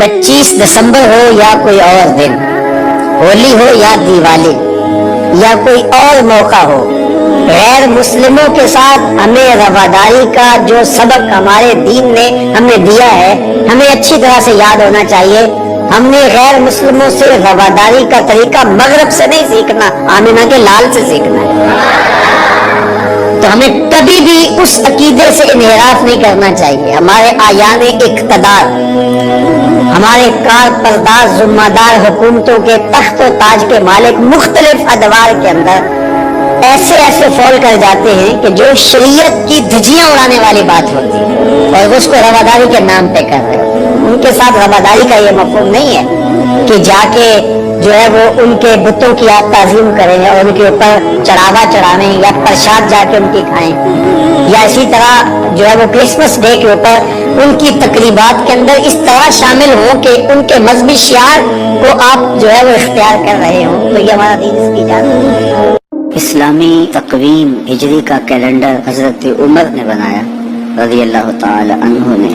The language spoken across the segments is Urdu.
25 دسمبر ہو یا کوئی اور دن، ہولی ہو یا دیوالی یا کوئی اور موقع ہو، غیر مسلموں کے ساتھ ہمیں رواداری کا جو سبق ہمارے دین نے ہمیں دیا ہے ہمیں اچھی طرح سے یاد ہونا چاہیے۔ ہم نے غیر مسلموں سے رواداری کا طریقہ مغرب سے نہیں سیکھنا، آمینہ کے لال سے سیکھنا ہے۔ تو ہمیں کبھی بھی اس عقیدے سے انحراف نہیں کرنا چاہیے۔ ہمارے آیان اقتدار، ہمارے کار پردار ذمہ دار حکومتوں کے تخت و تاج کے مالک مختلف ادوار کے اندر ایسے فول کر جاتے ہیں کہ جو شریعت کی دھجیاں اڑانے والی بات ہوتی ہے اور اس کو رواداری کے نام پہ کر رہے ہیں۔ ان کے ساتھ رواداری کا یہ مفہوم نہیں ہے کہ جا کے جو ہے وہ ان کے بتوں کی آپ تعظیم کریں اور ان کے اوپر چڑھاوا چڑھائیں یا پرساد جا کے ان کی کھائیں، یا اسی طرح جو ہے وہ کرسمس ڈے کے اوپر ان کی تقریبات کے اندر اس طرح شامل ہوں کہ ان کے مذہبی شعار کو آپ جو ہے وہ اختیار کر رہے ہوں، تو یہ ہمارا دین اس کی اجازت ہے۔ اسلامی تقویم ہجری کا کیلنڈر حضرت عمر نے بنایا رضی اللہ تعالی عنہ نے،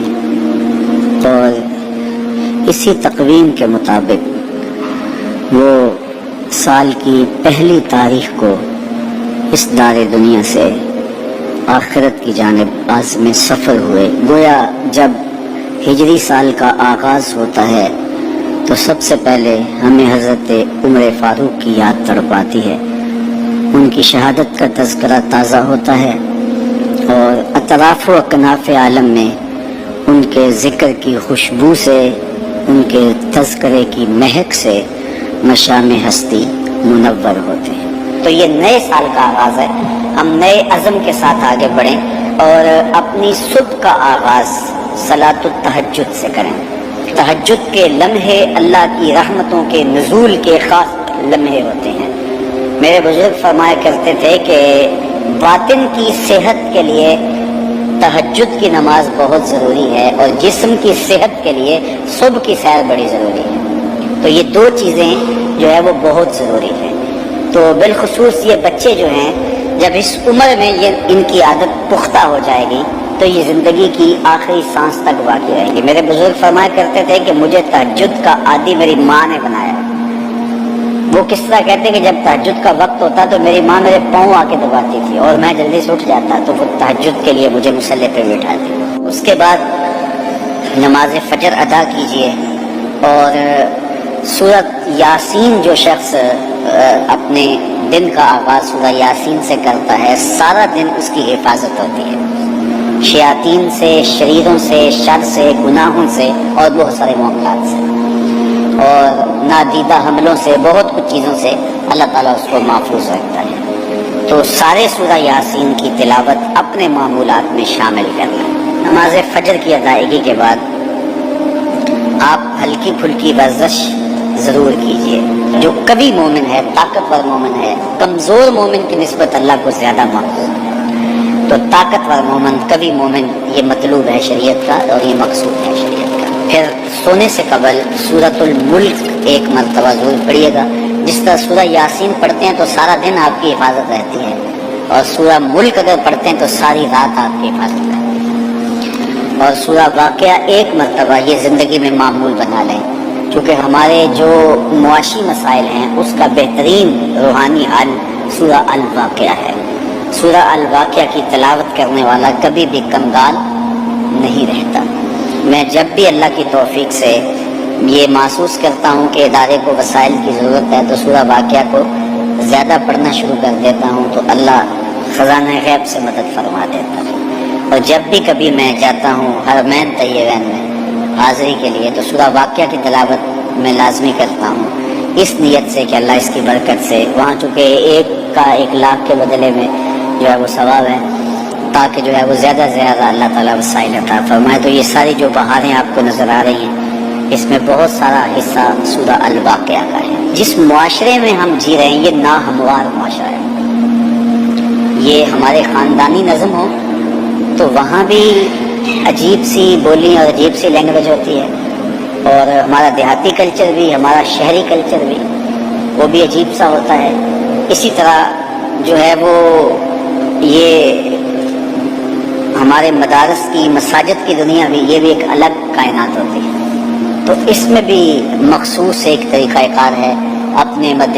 اور اسی تقویم کے مطابق وہ سال کی پہلی تاریخ کو اس دار دنیا سے آخرت کی جانب عازم سفر ہوئے۔ گویا جب ہجری سال کا آغاز ہوتا ہے تو سب سے پہلے ہمیں حضرت عمر فاروق کی یاد تڑپاتی ہے، ان کی شہادت کا تذکرہ تازہ ہوتا ہے، اور اطراف و اکناف عالم میں ان کے ذکر کی خوشبو سے، ان کے تذکرے کی مہک سے مشام ہستی منور ہوتے ہیں۔ تو یہ نئے سال کا آغاز ہے، ہم نئے عزم کے ساتھ آگے بڑھیں اور اپنی صبح کا آغاز صلاۃ التہجد سے کریں۔ تہجد کے لمحے اللہ کی رحمتوں کے نزول کے خاص لمحے ہوتے ہیں۔ میرے بزرگ فرمایا کرتے تھے کہ باطن کی صحت کے لیے تہجد کی نماز بہت ضروری ہے، اور جسم کی صحت کے لیے صبح کی سیر بڑی ضروری ہے۔ تو یہ دو چیزیں جو ہے وہ بہت ضروری ہیں۔ تو بالخصوص یہ بچے جو ہیں، جب اس عمر میں ان کی عادت پختہ ہو جائے گی تو یہ زندگی کی آخری سانس تک باقی رہیں گی۔ میرے بزرگ فرمایا کرتے تھے کہ مجھے تہجد کا عادی میری ماں نے بنایا۔ وہ کس طرح کہتے کہ جب تہجد کا وقت ہوتا تو میری ماں میرے پاؤں آ کے دباتی تھی اور میں جلدی سے اٹھ جاتا، تو وہ تہجد کے لیے مجھے مصلی پہ بٹھاتی۔ اس کے بعد نماز فجر ادا کیجئے، اور سورۃ یاسین جو شخص اپنے دن کا آغاز سورہ یاسین سے کرتا ہے، سارا دن اس کی حفاظت ہوتی ہے، شیاطین سے، شریروں سے، شر سے، گناہوں سے اور بہت سارے معاملات سے، اور نادیدہ حملوں سے، بہت کچھ چیزوں سے اللہ تعالیٰ اس کو محفوظ رکھتا ہے۔ تو سارے سورہ یاسین کی تلاوت اپنے معمولات میں شامل کر لیں۔ نماز فجر کی ادائیگی کے بعد آپ ہلکی پھلکی ورزش ضرور کیجئے۔ جو کبھی مومن ہے، طاقتور مومن ہے، کمزور مومن کی نسبت اللہ کو زیادہ محبوب ہے، تو طاقتور مومن، کبھی مومن، یہ مطلوب ہے شریعت کا اور یہ مقصود ہے شریعت کا۔ پھر سونے سے قبل سورۃ الملک ایک مرتبہ ضرور پڑھیے گا۔ جس طرح سورہ یاسین پڑھتے ہیں تو سارا دن آپ کی حفاظت رہتی ہے، اور سورہ ملک اگر پڑھتے ہیں تو ساری رات آپ کی حفاظت رہتی ہے، اور سورہ واقعہ ایک مرتبہ یہ زندگی میں معمول بنا لیں، کیونکہ ہمارے جو معاشی مسائل ہیں اس کا بہترین روحانی حل سورہ الواقعہ ہے۔ سورہ الواقعہ کی تلاوت کرنے والا کبھی بھی کنگال نہیں رہتا۔ میں جب بھی اللہ کی توفیق سے یہ محسوس کرتا ہوں کہ ادارے کو وسائل کی ضرورت ہے تو سورہ واقعہ کو زیادہ پڑھنا شروع کر دیتا ہوں، تو اللہ خزانہ غیب سے مدد فرما دیتا ہے۔ اور جب بھی کبھی میں جاتا ہوں حرمین طیبین میں حاضری کے لیے تو سورہ واقعہ کی تلاوت میں لازمی کرتا ہوں، اس نیت سے کہ اللہ اس کی برکت سے، وہاں چونکہ 1,00,000 کے بدلے میں جو ہے وہ ثواب ہے، تاکہ جو ہے وہ زیادہ سے زیادہ اللہ تعالیٰ وسائل عطا فرمائے۔ تو یہ ساری جو بہاریں آپ کو نظر آ رہی ہیں، اس میں بہت سارا حصہ سورہ الواقعہ کا ہے۔ جس معاشرے میں ہم جی رہے ہیں یہ ناہموار معاشرہ ہے، یہ ہمارے خاندانی نظم ہو تو وہاں بھی عجیب سی بولی اور عجیب سی لینگویج ہوتی ہے، اور ہمارا دیہاتی کلچر بھی، ہمارا شہری کلچر بھی، وہ بھی عجیب سا ہوتا ہے۔ اسی طرح جو ہے وہ یہ ہمارے مدارس کی، مساجد کی دنیا بھی، یہ بھی ایک الگ کائنات ہوتی ہے۔ تو اس میں بھی مخصوص ایک طریقہ کار ہے، اپنے مد